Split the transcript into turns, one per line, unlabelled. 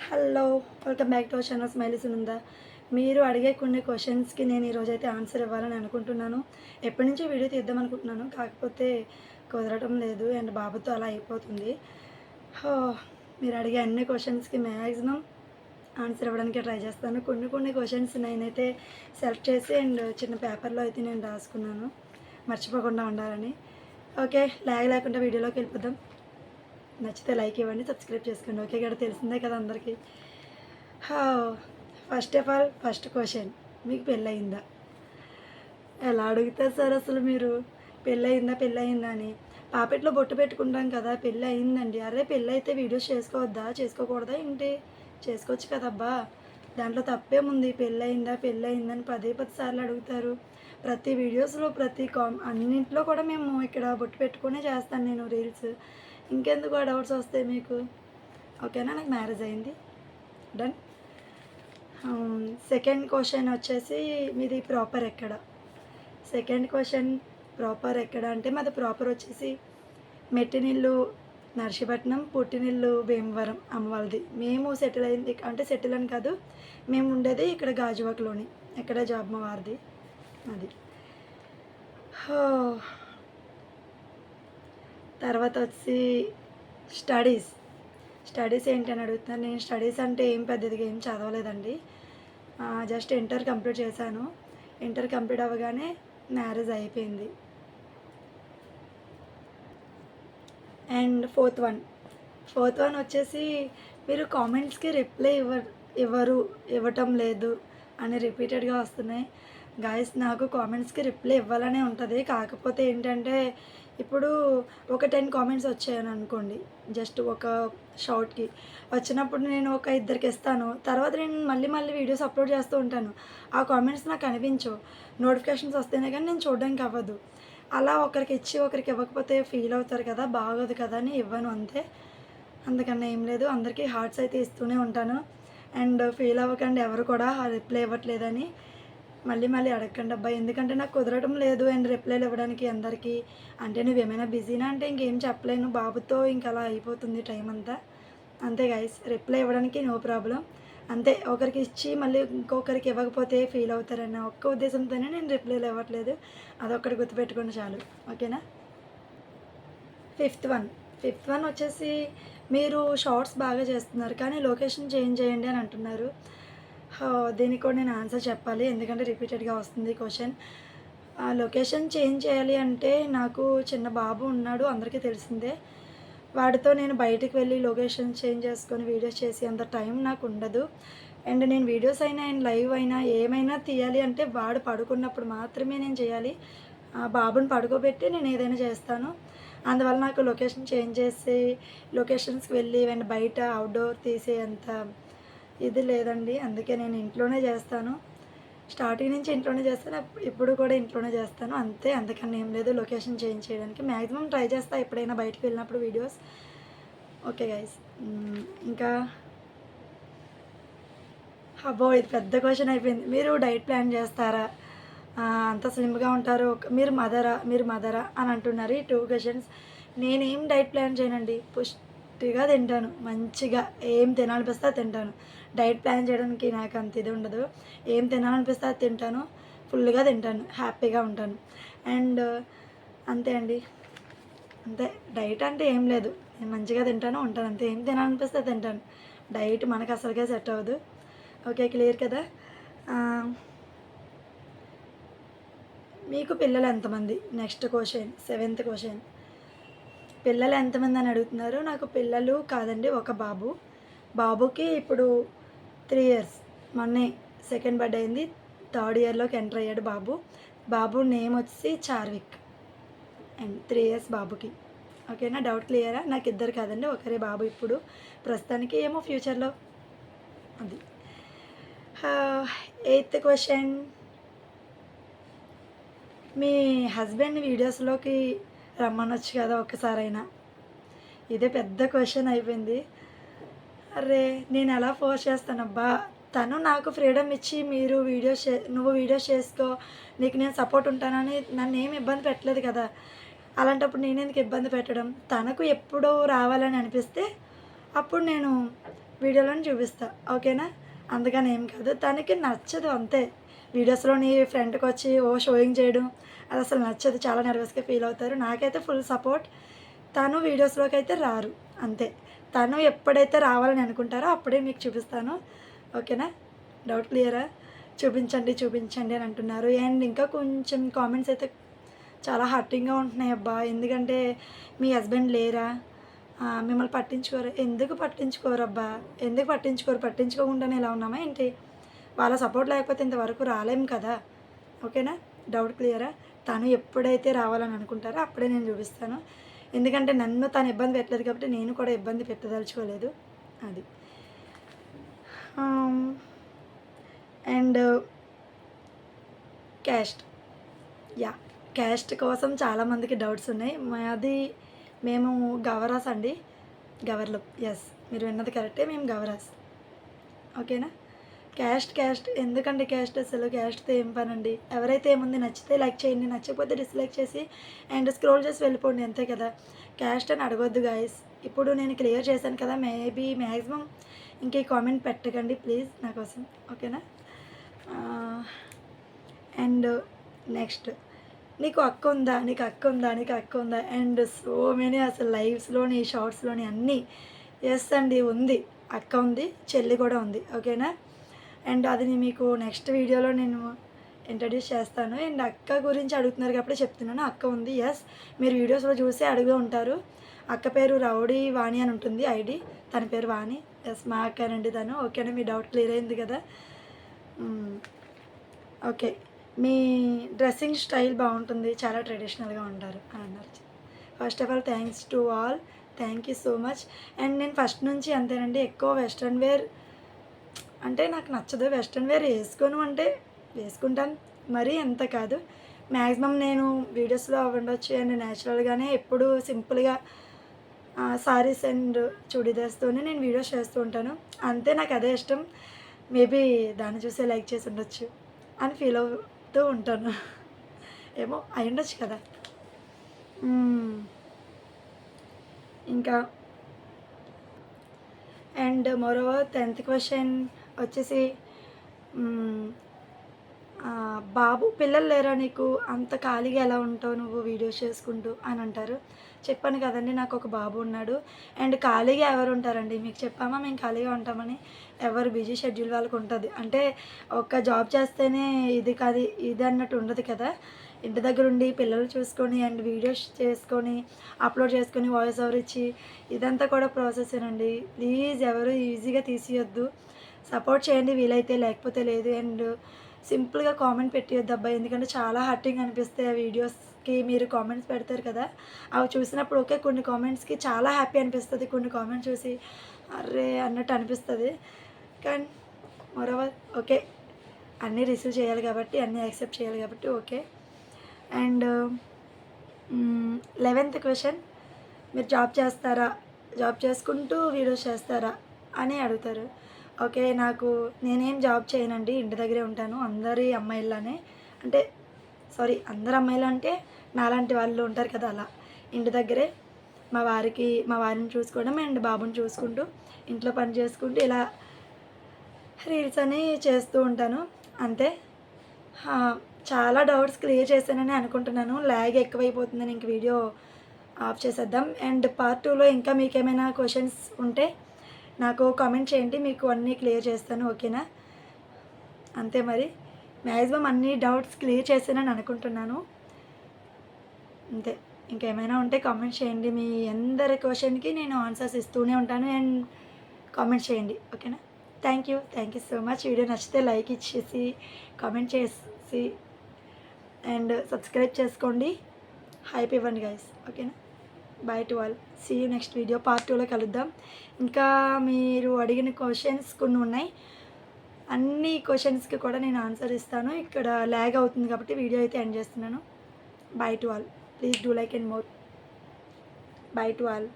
Hello, welcome back to our channel smiley Sunanda. మీరు అడిగే కొన్ని క్వశ్చన్స్కి నేను ఈరోజైతే ఆన్సర్ ఇవ్వాలని అనుకుంటున్నాను. ఎప్పటి నుంచో వీడియో తీద్దాం అనుకుంటున్నాను, కాకపోతే కుదరటం లేదు అండ్ బాబుతో అలా అయిపోతుంది. హో, మీరు అడిగే అన్ని క్వశ్చన్స్కి మ్యాక్సిమం ఆన్సర్ ఇవ్వడానికి ట్రై చేస్తాను. కొన్ని క్వశ్చన్స్ నేనైతే సెలెక్ట్ చేసి అండ్ చిన్న పేపర్లో అయితే నేను రాసుకున్నాను, మర్చిపోకుండా ఉండాలని. ఓకే, లాగ్ లేకుండా వీడియోలోకి వెళ్ళిపోదాం. నచ్చితే లైక్ ఇవ్వండి, సబ్స్క్రైబ్ చేసుకోండి. ఓకే కదా, తెలిసిందే కదా అందరికీ. First of all first question, మీకు పెళ్ళయిందా? ఎలా అడుగుతారు సార్ అసలు మీరు? పెళ్ళయిందా అని. పాపెట్లో బొట్టు పెట్టుకుంటాం కదా, పెళ్ళి అయిందండి. అరే పెళ్ళి అయితే వీడియోస్ చేసుకోవద్దా, చేసుకోకూడదా ఏంటి? చేసుకోవచ్చు కదబ్బా, దాంట్లో తప్పేముంది? పెళ్ళయిందని పదే సార్లు అడుగుతారు. ప్రతి వీడియోస్లో అన్నింట్లో కూడా మేము ఇక్కడ బొట్టు పెట్టుకునే చేస్తాను నేను రీల్స్. ఇంకెందుకు ఆ డౌట్స్ వస్తాయి మీకు? ఓకేనా, నాకు మ్యారేజ్ అయింది, డన్. సెకండ్ క్వశ్చన్ వచ్చేసి, మీది ప్రాపర్ ఎక్కడ? సెకండ్ క్వశ్చన్, ప్రాపర్ ఎక్కడ అంటే మాది ప్రాపర్ వచ్చేసి మెట్టినిల్లు నర్సీపట్నం, పుట్టినిల్లు భీమవరం అమ్మవాళ్ళది. మేము సెటిల్ అయింది అంటే సెటిల్ అని కాదు, మేము ఉండేది ఇక్కడ గాజువాకలోని. ఇక్కడ జాబ్ మా వారిది అది. తర్వాత వచ్చి స్టడీస్ ఏంటని అడుగుతున్నాను. నేను స్టడీస్ అంటే ఏం పెద్దదిగా ఏం చదవలేదండి, జస్ట్ ఇంటర్ కంప్లీట్ చేశాను. ఇంటర్ కంప్లీట్ అవ్వగానే మ్యారేజ్ అయిపోయింది. అండ్ ఫోర్త్ వన్ వచ్చేసి, మీరు కామెంట్స్కి రిప్లై ఇవ్వటం లేదు అని రిపీటెడ్గా వస్తున్నాయి. గాయస్, నాకు కామెంట్స్కి రిప్లై ఇవ్వాలనే ఉంటుంది, కాకపోతే ఏంటంటే ఇప్పుడు ఒక 10 కామెంట్స్ వచ్చాయని అనుకోండి, జస్ట్ ఒక షార్ట్కి వచ్చినప్పుడు నేను ఒక ఇద్దరికి ఇస్తాను. తర్వాత నేను మళ్ళీ వీడియోస్ అప్లోడ్ చేస్తూ ఉంటాను. ఆ కామెంట్స్ నాకు కనిపించవు, నోటిఫికేషన్స్ వస్తేనే కానీ నేను చూడడానికి అవ్వదు. అలా ఒకరికి ఇచ్చి ఒకరికి ఇవ్వకపోతే ఫీల్ అవుతారు కదా, బాగోదు కదా అని ఇవ్వను, అంతే. అందుకని ఏం లేదు, అందరికీ హార్ట్స్ అయితే ఇస్తూనే ఉంటాను. అండ్ ఫీల్ అవ్వకండి ఎవరు కూడా రిప్లై ఇవ్వట్లేదని. మళ్ళీ అడగకండి అబ్బాయి, ఎందుకంటే నాకు కుదరటం లేదు అండ్ రిప్లైలు ఇవ్వడానికి అందరికీ. అంటే నువ్వేమైనా బిజీనా అంటే ఇంకేం చెప్పలేను, బాబుతో ఇంక అలా అయిపోతుంది టైం అంతా, అంతే గైస్. రిప్లై ఇవ్వడానికి నో ప్రాబ్లం, అంతే. ఒకరికి ఇచ్చి మళ్ళీ ఇంకొకరికి ఇవ్వకపోతే ఫీల్ అవుతారన్న ఒక్క ఉద్దేశంతోనే నేను రిప్లైలు ఇవ్వట్లేదు. అదొక్కటి గుర్తుపెట్టుకోండి చాలు, ఓకేనా. ఫిఫ్త్ వన్ వచ్చేసి, మీరు షార్ట్స్ బాగా చేస్తున్నారు కానీ లొకేషన్ చేంజ్ చేయండి అని అంటున్నారు. దీనికి కూడా నేను ఆన్సర్ చెప్పాలి, ఎందుకంటే రిపీటెడ్గా వస్తుంది క్వశ్చన్. లొకేషన్ చేంజ్ చేయాలి అంటే, నాకు చిన్న బాబు ఉన్నాడు, అందరికీ తెలిసిందే. వాడితో నేను బయటికి వెళ్ళి లొకేషన్ చేంజ్ చేసుకొని వీడియోస్ చేసి అంత టైం నాకు ఉండదు. అండ్ నేను వీడియోస్ అయినా అండ్ లైవ్ అయినా ఏమైనా తీయాలి అంటే వాడు పడుకున్నప్పుడు మాత్రమే నేను చేయాలి. బాబుని పడుకోబెట్టి నేను ఏదైనా చేస్తాను. అందువల్ల నాకు లొకేషన్ చేంజ్ చేసి లొకేషన్స్కి వెళ్ళి అండ్ బయట అవుట్డోర్ తీసే అంత ఇది లేదండి. అందుకే నేను ఇంట్లోనే చేస్తాను, స్టార్టింగ్ నుంచి ఇంట్లోనే చేస్తాను, ఇప్పుడు కూడా ఇంట్లోనే చేస్తాను, అంతే. అందుకని ఏం లేదు లొకేషన్ చేంజ్ చేయడానికి. మ్యాక్సిమం ట్రై చేస్తా ఎప్పుడైనా బయటకు వెళ్ళినప్పుడు వీడియోస్. ఓకే గైస్, ఇంకా అబ్బో ఇది పెద్ద క్వశ్చన్ అయిపోయింది. మీరు డైట్ ప్లాన్ చేస్తారా? అంత స్లిమ్గా ఉంటారు, మీరు మదరా అని అంటున్నారు. ఈ 2 క్వశ్చన్స్. నేనేం డైట్ ప్లాన్ చేయనండి, పుష్టిగా తింటాను, మంచిగా ఏం తినాలనిపిస్తే అది తింటాను. డైట్ ప్లాన్ చేయడానికి నాకు అంత ఇది ఉండదు, ఏం తినాలనిపిస్తే అది తింటాను, ఫుల్గా తింటాను, హ్యాపీగా ఉంటాను. అండ్ అంతే అండి, అంతే. డైట్ అంటే ఏం లేదు, నేను మంచిగా తింటాను ఉంటాను, అంతే. ఏం తినాలనిపిస్తే తింటాను, డైట్ మనకు అసలుగా సెట్ అవ్వదు. ఓకే, క్లియర్ కదా. మీకు పిల్లలు ఎంతమంది? Next question, 7th question. పిల్లలు ఎంతమంది అని అడుగుతున్నారు. నాకు పిల్లలు కాదండి, ఒక బాబుకి ఇప్పుడు 3 years. మొన్నే సెకండ్ బర్త్డే అయింది, 3rd yearలోకి ఎంటర్ అయ్యాడు బాబు నేమ్ వచ్చి చార్విక్. అండ్ 3 years బాబుకి. ఓకేనా, డౌట్ క్లియరా? నాకు ఇద్దరు కాదండి, ఒకరే బాబు ఇప్పుడు ప్రస్తుతానికి, ఏమో ఫ్యూచర్లో అది. 8th క్వశ్చన్, మీ హస్బెండ్ వీడియోస్లోకి రమ్మనొచ్చు కదా ఒక్కసారైనా? ఇదే పెద్ద క్వశ్చన్ అయిపోయింది. అరే నేను ఎలా ఫోర్స్ చేస్తానబ్బా, తను నాకు ఫ్రీడమ్ ఇచ్చి నువ్వు వీడియోస్ చేసుకో, నీకు నేను సపోర్ట్ ఉంటానని నన్ను ఏమి ఇబ్బంది పెట్టలేదు కదా. అలాంటప్పుడు నేను ఎందుకు ఇబ్బంది పెట్టడం? తనకు ఎప్పుడో రావాలని అనిపిస్తే అప్పుడు నేను వీడియోలోని చూపిస్తా, ఓకేనా? అందుకని ఏం కాదు, తనకి నచ్చదు అంతే. వీడియోస్‌లోని ఫ్రంట్‌కి వచ్చి షోయింగ్ చేయడం అది అసలు నచ్చదు. చాలా నర్వస్‌గా ఫీల్ అవుతారు. నాకైతే ఫుల్ సపోర్ట్. తను వీడియోస్‌లోకి అయితే రారు అంతే. తను ఎప్పుడైతే రావాలని అనుకుంటారో అప్పుడే మీకు చూపిస్తాను, ఓకేనా? డౌట్ క్లియరా? చూపించండి, చూపించండి అని అంటున్నారు. అండ్ ఇంకా కొంచెం కామెంట్స్ అయితే చాలా హర్టింగ్‌గా ఉంటున్నాయి అబ్బా! ఎందుకంటే మీ హస్బెండ్ లేరా? మిమ్మల్ని పట్టించుకోరా? ఎందుకు పట్టించుకోరబ్బా? ఎందుకు పట్టించుకోరు? పట్టించుకోకుండానే ఇలా ఉన్నామా ఏంటి? వాళ్ళ సపోర్ట్ లేకపోతే ఇంతవరకు రాలేం కదా! ఓకేనా? డౌట్ క్లియరా? తను ఎప్పుడైతే రావాలని అనుకుంటారో అప్పుడే నేను చూపిస్తాను. ఎందుకంటే నన్ను తను ఇబ్బంది పెట్టలేదు కాబట్టి నేను కూడా ఇబ్బంది పెట్టదలుచుకోలేదు. అది. And caste. యాహ్! క్యాస్ట్ కోసం చాలామందికి డౌట్స్ ఉన్నాయి. మేము గవరాస్ అండి. గవర్లు. యెస్. మీరు విన్నది కరెక్టే. మేము గవరాస్. ఓకేనా? క్యాస్ట్ ఎందుకండి క్యాస్ట్ అసలు? క్యాస్ట్‌తో ఏం పనండి? ఎవరైతే ఏముంది నచ్చితే లైక్ చేయండి. నచ్చకపోతే డిస్‌లైక్ చేసి అండ్ స్క్రోల్ చేసి వెళ్ళిపోండి అంతే కదా! క్యాస్ట్ అని అడగొద్దు గాయ్స్. ఇప్పుడు నేను క్లియర్ చేశాను కదా! మ్యాక్సిమం ఇంక ఈ కామెంట్ పెట్టకండి ప్లీజ్ నా కోసం. ఓకేనా? అండ్ నెక్స్ట్, నీకు అక్క ఉందా? నీకు అక్క ఉందా? నీకు అక్క ఉందా? అండ్ సో మెనీ అసలు లైవ్స్‌లోని, షార్ట్స్‌లోని అన్నీ. యెస్ అండి ఉంది. అక్క ఉంది. చెల్లి కూడా ఉంది. ఓకేనా? అండ్ అది మీకు నెక్స్ట్ వీడియోలో నేను ఇంట్రడ్యూస్ చేస్తాను. అండ్ అక్క గురించి అడుగుతున్నారు కాబట్టి చెప్తున్నాను. అక్క ఉంది. యెస్. మీరు వీడియోస్‌లో చూసే అడుగు ఉంటారు. అక్క పేరు రౌడీ వాణి అని ఉంటుంది ఐడీ. తన పేరు వాణి. యెస్. మా అక్కేనండి తను. ఓకేనా? మీ డౌట్ క్లియర్ అయింది కదా! ఓకే. మీ డ్రెస్సింగ్ స్టైల్ బాగుంటుంది. చాలా ట్రెడిషనల్‌గా ఉంటారు అని అన్నారు. First of all thanks to all. Thank you so much. And నేను ఫస్ట్ నుంచి అంతేనండి. ఎక్కువ వెస్ట్రన్ వేర్ అంటే నాకు నచ్చదు. వెస్ట్రన్ వేర్ వేసుకోను అంటే వేసుకుంటాను. మరీ అంత కాదు. మ్యాక్సిమం నేను వీడియోస్‌లో అవ్వుండొచ్చు అండ్ నేచురల్‌గానే ఎప్పుడూ సింపుల్‌గా సారీస్ అండ్ చుడీదార్స్తోనే నేను వీడియోస్ చేస్తూ ఉంటాను. అంతే, నాకు అదే ఇష్టం. మేబీ దాన్ని చూసే లైక్ చేసి ఉండొచ్చు అని ఫీల్ అవుతూ ఉంటాను. ఏమో అయ్యుండొచ్చు కదా! ఇంకా అండ్ మోరోవర్ 10th క్వెషన్ వచ్చేసి బాబు పిల్లలు లేరా నీకు? అంత ఖాళీగా ఎలా ఉంటావు నువ్వు వీడియోస్ చేసుకుంటూ అని అంటారు. చెప్పాను కదండీ నాకు ఒక బాబు ఉన్నాడు. అండ్ ఖాళీగా ఎవరు ఉంటారండి? మీకు చెప్పామా మేము ఖాళీగా ఉంటామని? ఎవరు బిజీ షెడ్యూల్ వాళ్ళకి ఉంటది. అంటే ఒక జాబ్ చేస్తేనే ఇది కాదు ఇది అన్నట్టు ఉండదు కదా! ఇంటి దగ్గర ఉండి పిల్లలు చూసుకొని అండ్ వీడియోస్ చేసుకొని అప్లోడ్ చేసుకొని వాయిస్ ఓవర్ ఇచ్చి ఇదంతా కూడా ప్రాసెసేనండి. ప్లీజ్ ఎవరు ఈజీగా తీసియొద్దు. సపోర్ట్ చేయండి వీలైతే, లేకపోతే లేదు. అండ్ సింపుల్‌గా కామెంట్ పెట్టియొద్దబ్బా! ఎందుకంటే చాలా హర్టింగ్ అనిపిస్తాయి ఆ వీడియోస్‌కి. మీరు కామెంట్స్ పెడతారు కదా! అవి చూసినప్పుడు ఓకే. కొన్ని కామెంట్స్‌కి చాలా హ్యాపీ అనిపిస్తది. కొన్ని కామెంట్స్ చూసి అర్రే! అన్నట్టు అనిపిస్తది. కానీ మోరోవర్ ఓకే. అన్నీ రిసీవ్ చేయాలి కాబట్టి, అన్నీ యాక్సెప్ట్ చేయాలి కాబట్టి ఓకే. అండ్ 11th క్వెషన్, మీరు జాబ్ చేస్తారా? జాబ్ చేసుకుంటూ వీడియోస్ చేస్తారా? అని అడుగుతారు. ఓకే. నేనేం జాబ్ చేయనండి. ఇంటి దగ్గరే ఉంటాను. అందరి అమ్మాయిల్లానే. అంటే సారీ, అందరు అమ్మాయిలు అంటే నాలాంటి వాళ్ళు ఉంటారు కదా! అలా. ఇంటి దగ్గరే మా వారిని చూసుకోవడం అండ్ బాబుని చూసుకుంటూ, ఇంట్లో పని చేసుకుంటూ ఇలా రీల్స్ అని చేస్తూ ఉంటాను. అంతే. హా! చాలా డౌట్స్ క్లియర్ చేశానని అనుకుంటున్నాను. లాగ్ ఎక్కువైపోతుందని ఇంక వీడియో ఆఫ్ చేసేద్దాం. అండ్ పార్ట్ 2లో ఇంకా మీకేమైనా క్వెషన్స్ ఉంటే నాకు కామెంట్ చేయండి. మీకు అన్నీ క్లియర్ చేస్తాను. ఓకేనా? అంతే మరి. మ్యాక్సిమం అన్ని డౌట్స్ క్లియర్ చేశానని అనుకుంటున్నాను. అంతే. ఇంకేమైనా ఉంటే కామెంట్ చేయండి. మీ అందరి క్వెషన్‌కి నేను ఆన్సర్స్ ఇస్తూనే ఉంటాను. అండ్ కామెంట్ చేయండి. ఓకేనా? Thank you. Thank you so much. Video నచ్చితే లైక్ ఇచ్చేసి, కామెంట్ చేసి అండ్ సబ్స్క్రైబ్ చేసుకోండి. హైప్ ఇవ్వండి గైస్. ఓకేనా? Bye to all. See you next video. Part 2లో కలుద్దాం. ఇంకా మీరు అడిగిన క్వెషన్స్ కొన్ని ఉన్నాయి. అన్ని క్వెషన్స్‌కి కూడా నేను ఆన్సర్ ఇస్తాను. ఇక్కడ ల్యాగ్ అవుతుంది కాబట్టి వీడియో అయితే ఎండ్ చేస్తున్నాను. By to all. Please do like and more. By to all.